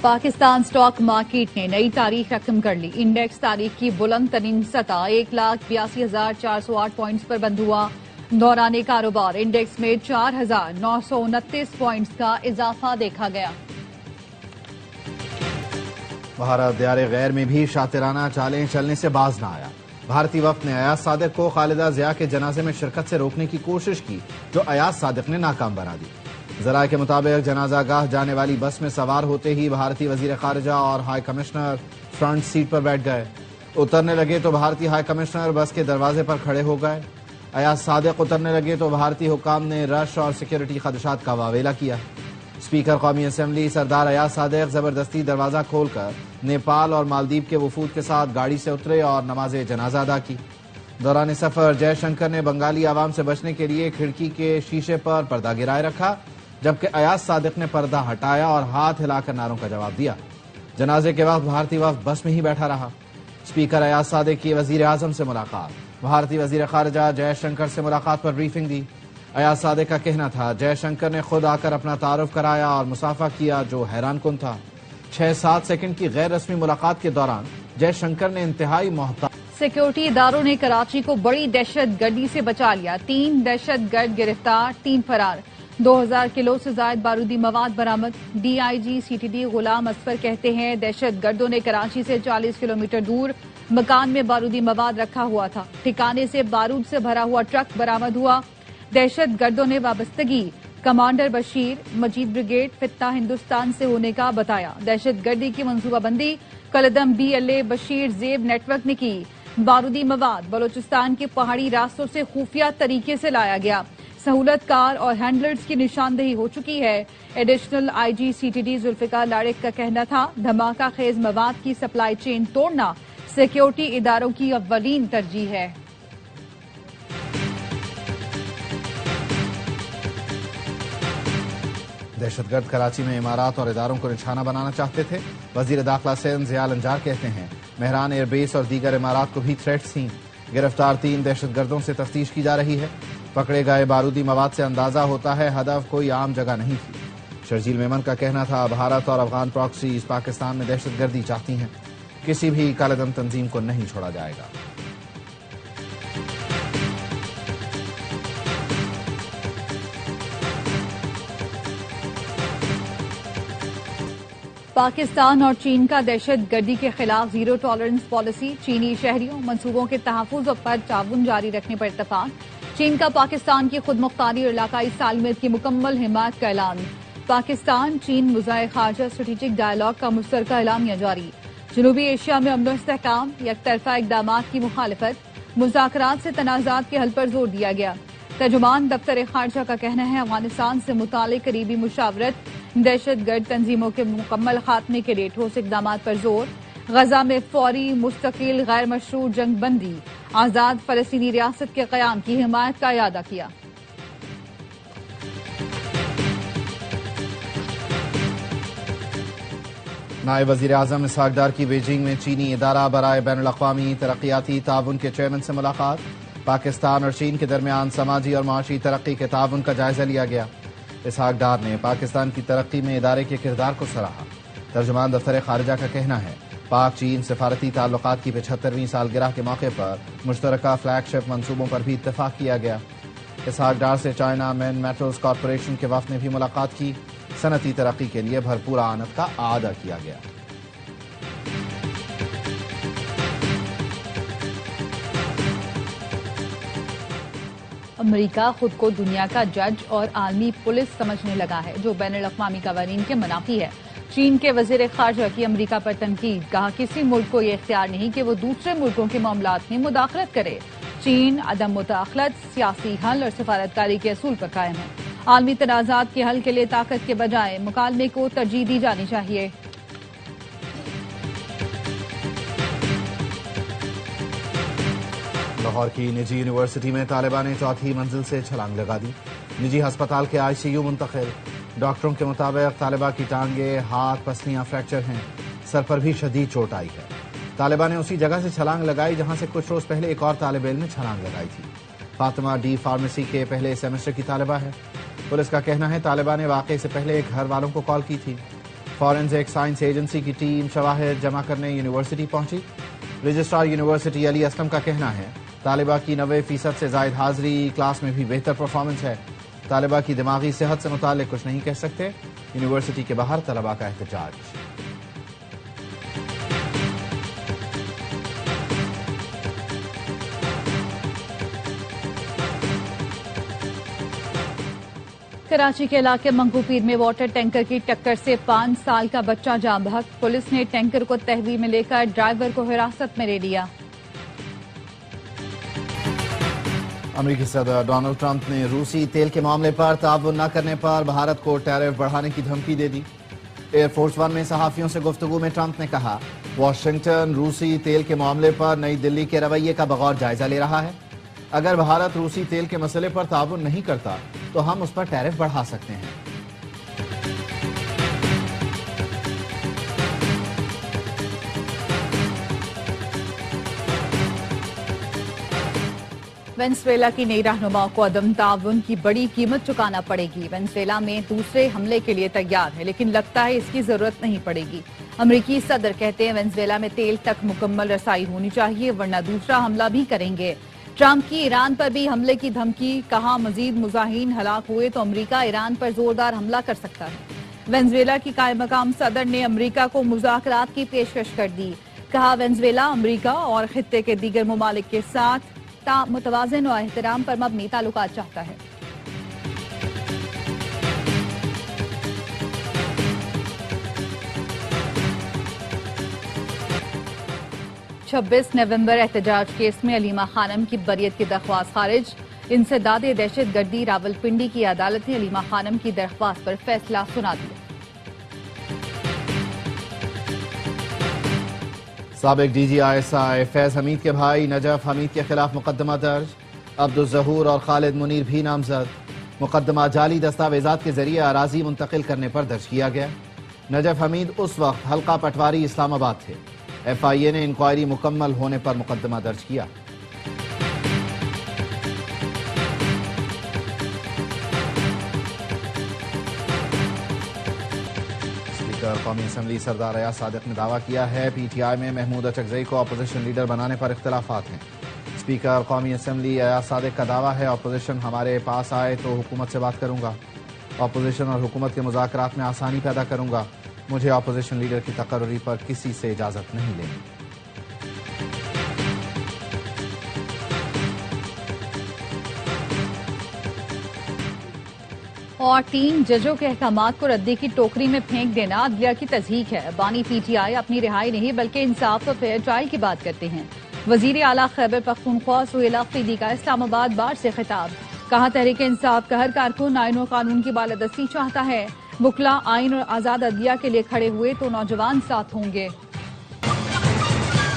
Pakistan stock market نے نئی تاریخ رقم کر لی۔ انڈیکس تاریخ کی بلند ترین سطح 1,82,408 پوائنٹس پر بند ہوا۔ دوران کاروبار انڈیکس میں 4,929 پوائنٹس کا اضافہ دیکھا گیا۔ بھارت دیار غیر میں بھی شاطرانہ چالیں چلنے سے باز نہ آیا۔ بھارتی وفد نے ایاز صادق کو خالدہ ضیاء کے جنازے میں شرکت سے روکنے کی کوشش کی، جو ایاز صادق نے ناکام بنا دی۔ ذرائع کے مطابق جنازہ گاہ جانے والی بس میں سوار ہوتے ہی بھارتی وزیر خارجہ اور ہائی کمشنر فرنٹ سیٹ پر بیٹھ گئے۔ اترنے لگے تو بھارتی ہائی کمشنر بس کے دروازے پر کھڑے ہو گئے۔ ایاز صادق اترنے لگے تو بھارتی حکام نے رش اور سیکیورٹی خدشات کا واویلا کیا۔ اسپیکر قومی اسمبلی سردار ایاز صادق زبردستی دروازہ کھول کر نیپال اور مالدیپ کے وفود کے ساتھ گاڑی سے اترے اور نماز جنازہ ادا کی۔ دوران سفر جے شنکر نے بنگالی عوام سے بچنے کے لیے کھڑکی کے شیشے پر پردہ گرائے رکھا، جبکہ ایاز صادق نے پردہ ہٹایا اور ہاتھ ہلا کر نعروں کا جواب دیا۔ جنازے کے وقت بھارتی وفد بس میں ہی بیٹھا رہا۔ اسپیکر ایاز صادق کی وزیر اعظم سے ملاقات، بھارتی وزیر خارجہ جے شنکر سے ملاقات پر بریفنگ دی۔ ایاز صادق کا کہنا تھا جے شنکر نے خود آ کر اپنا تعارف کرایا اور مصافحہ کیا، جو حیران کن تھا۔ 6-7 سیکنڈ کی غیر رسمی ملاقات کے دوران جے شنکر نے انتہائی محتاط سیکیورٹی اداروں نے کراچی کو بڑی دہشت گردی سے بچا لیا۔ 3 دہشت گرد گرفتار، 3 فرار، 2000 کلو سے زائد بارودی مواد برآمد۔ D I G C T D Ghulam Asfar کہتے ہیں دہشت گردوں نے کراچی سے 40 کلومیٹر دور مکان میں بارودی مواد رکھا ہوا تھا۔ ٹھکانے سے بارود سے بھرا ہوا ٹرک برآمد ہوا۔ دہشت گردوں نے وابستگی کمانڈر بشیر مجید بریگیڈ فتح ہندوستان سے ہونے کا بتایا۔ دہشت گردی کی منصوبہ بندی کلدم بی ایل اے بشیر زیب نیٹ ورک نے کی۔ بارودی مواد بلوچستان کے پہاڑی راستوں سے خفیہ طریقے سے لایا گیا۔ سہولت کار اور ہینڈلرز کی نشاندہی ہو چکی ہے۔ Additional I G C T D Zulfiqar Larik کا کہنا تھا دھماکہ خیز مواد کی سپلائی چین توڑنا سیکیورٹی اداروں کی اولین ترجیح ہے۔ دہشت گرد کراچی میں عمارات اور اداروں کو نشانہ بنانا چاہتے تھے۔ وزیر داخلہ سندھ ضیاء الانجار کہتے ہیں مہران ایئر بیس اور دیگر عمارات کو بھی تھریٹس تھیں۔ گرفتار 3 دہشت گردوں سے تفتیش کی جا رہی ہے۔ پکڑے گئے بارودی مواد سے اندازہ ہوتا ہے ہدف کوئی عام جگہ نہیں تھی۔ شرجیل میمن کا کہنا تھا بھارت اور افغان پراکسیز پاکستان میں دہشت گردی چاہتی ہیں، کسی بھی کالعدم تنظیم کو نہیں چھوڑا جائے گا۔ پاکستان اور چین کا دہشت گردی کے خلاف زیرو ٹالرنس پالیسی، چینی شہریوں منصوبوں کے تحفظ پر تعاون جاری رکھنے پر اتفاق۔ چین کا پاکستان کی خود مختاری اور علاقائی سالمیت کی مکمل حمایت کا اعلان۔ پاکستان چین وزرائے خارجہ اسٹریٹجک ڈائیلاگ کا مشترکہ اعلامیہ جاری۔ جنوبی ایشیا میں امن و استحکام، یک طرفہ اقدامات کی مخالفت، مذاکرات سے تنازعات کے حل پر زور دیا گیا۔ ترجمان دفتر خارجہ کا کہنا ہے افغانستان سے متعلق قریبی مشاورت، دہشت گرد تنظیموں کے مکمل خاتمے کے لیے ٹھوس اقدامات پر زور، غزہ میں فوری مستقل غیر مشروع جنگ بندی، آزاد فلسطینی ریاست کے قیام کی حمایت کا اعادہ کیا۔ نائب وزیر اعظم اسحاق ڈار کی بیجنگ میں چینی ادارہ برائے بین الاقوامی ترقیاتی تعاون کے چیئرمین سے ملاقات۔ پاکستان اور چین کے درمیان سماجی اور معاشی ترقی کے تعاون کا جائزہ لیا گیا۔ اسحاق ڈار نے پاکستان کی ترقی میں ادارے کے کردار کو سراہا۔ ترجمان دفتر خارجہ کا کہنا ہے پاک چین سفارتی تعلقات کی 75ویں سالگرہ کے موقع پر مشترکہ فلیگ شپ منصوبوں پر بھی اتفاق کیا گیا۔ اسحاق ڈار سے چائنا مین میٹلز کارپوریشن کے وفد نے بھی ملاقات کی۔ صنعتی ترقی کے لیے بھرپور اعانت کا اعادہ کیا گیا۔ امریکہ خود کو دنیا کا جج اور عالمی پولیس سمجھنے لگا ہے، جو بین الاقوامی قوانین کے منافی ہے۔ چین کے وزیر خارجہ کی امریکہ پر تنقید، کہا کسی ملک کو یہ اختیار نہیں کہ وہ دوسرے ملکوں کے معاملات میں مداخلت کرے۔ چین عدم مداخلت، سیاسی حل اور سفارتکاری کے اصول پر قائم ہے۔ عالمی تنازعات کے حل کے لیے طاقت کے بجائے مکالمے کو ترجیح دی جانی چاہیے۔ لاہور کی نجی یونیورسٹی میں طالبہ نے 4تھی منزل سے چھلانگ لگا دی۔ نجی ہسپتال کے آئی سی یو منتقل۔ ڈاکٹروں کے مطابق طالبہ کی ٹانگیں، ہاتھ، پسلیاں فریکچر ہیں، سر پر بھی شدید چوٹ آئی ہے۔ طالبہ نے اسی جگہ سے چھلانگ لگائی جہاں سے کچھ روز پہلے ایک اور طالب علم نے چھلانگ لگائی تھی۔ فاطمہ ڈی فارمیسی کے پہلے سیمسٹر کی طالبہ ہے۔ پولیس کا کہنا ہے طالبہ نے واقعے سے پہلے گھر والوں کو کال کی تھی۔ فورنزک سائنس ایجنسی کی ٹیم شواہد جمع کرنے یونیورسٹی پہنچی۔ رجسٹرار یونیورسٹی علی اسلم کا کہنا ہے طالبہ کی 90% سے زائد حاضری، کلاس میں بھی بہتر پرفارمنس ہے۔ طالبہ کی دماغی صحت سے متعلق کچھ نہیں کہہ سکتے۔ یونیورسٹی کے باہر طلبہ کا احتجاج۔ کراچی کے علاقے منگو پیر میں واٹر ٹینکر کی ٹکر سے 5 سال کا بچہ جاں بحق، پولیس نے ٹینکر کو تحویل میں لے کر ڈرائیور کو حراست میں لے لیا۔ امریکی صدر ڈونلڈ ٹرمپ نے روسی تیل کے معاملے پر تعاون نہ کرنے پر بھارت کو ٹیرف بڑھانے کی دھمکی دے دی۔ ایئر فورس ون میں صحافیوں سے گفتگو میں ٹرمپ نے کہا واشنگٹن روسی تیل کے معاملے پر نئی دلی کے رویے کا بغور جائزہ لے رہا ہے۔ اگر بھارت روسی تیل کے مسئلے پر تعاون نہیں کرتا تو ہم اس پر ٹیرف بڑھا سکتے ہیں۔ وینزویلا کی نئی رہنماؤں کو عدم تعاون کی بڑی قیمت چکانا پڑے گی۔ وینزویلا میں دوسرے حملے کے لیے تیار ہے لیکن لگتا ہے اس کی ضرورت نہیں پڑے گی۔ امریکی صدر کہتے ہیں وینزویلا میں تیل تک مکمل رسائی ہونی چاہیے ورنہ دوسرا حملہ بھی کریں گے۔ ٹرمپ کی ایران پر بھی حملے کی دھمکی، کہا مزید مظاہرین ہلاک ہوئے تو امریکہ ایران پر زوردار حملہ کر سکتا ہے۔ وینزویلا کی قائم مقام صدر نے امریکہ کو مذاکرات کی پیشکش کر دی، کہا وینزویلا امریکہ اور خطے کے دیگر ممالک کے ساتھ متوازن اور احترام پر مبنی تعلقات چاہتا ہے۔ 26 نومبر احتجاج کیس میں علیمہ خانم کی بریت کی درخواست خارج۔ انسداد دہشت گردی راولپنڈی کی عدالت نے علیمہ خانم کی درخواست پر فیصلہ سنا دیا۔ سابق D G I S I فیض حمید کے بھائی نجف حمید کے خلاف مقدمہ درج، عبدالظہور اور خالد منیر بھی نامزد۔ مقدمہ جعلی دستاویزات کے ذریعے اراضی منتقل کرنے پر درج کیا گیا۔ نجف حمید اس وقت حلقہ پٹواری اسلام آباد تھے۔ ایف آئی اے نے انکوائری مکمل ہونے پر مقدمہ درج کیا۔ اسپیکر قومی اسمبلی سردار ایاز صادق نے دعویٰ کیا ہے پی ٹی آئی میں محمود اچکزئی کو اپوزیشن لیڈر بنانے پر اختلافات ہیں۔ اسپیکر قومی اسمبلی ایاز صادق کا دعویٰ ہے اپوزیشن ہمارے پاس آئے تو حکومت سے بات کروں گا، اپوزیشن اور حکومت کے مذاکرات میں آسانی پیدا کروں گا، مجھے اپوزیشن لیڈر کی تقرری پر کسی سے اجازت نہیں لینی۔ اور 3 ججوں کے احکامات کو ردی کی ٹوکری میں پھینک دینا عدلیہ کی تضحیک ہے۔ بانی پی ٹی آئی اپنی رہائی نہیں بلکہ انصاف اور فیئر ٹرائل کی بات کرتے ہیں۔ وزیر اعلیٰ خیبر پختونخوا سہیل آفریدی کا اسلام آباد بار سے خطاب، کہا تحریک انصاف کا ہر کارکن آئین اور قانون کی بالادستی چاہتا ہے، وکلاء آئین اور آزاد عدلیہ کے لیے کھڑے ہوئے تو نوجوان ساتھ ہوں گے۔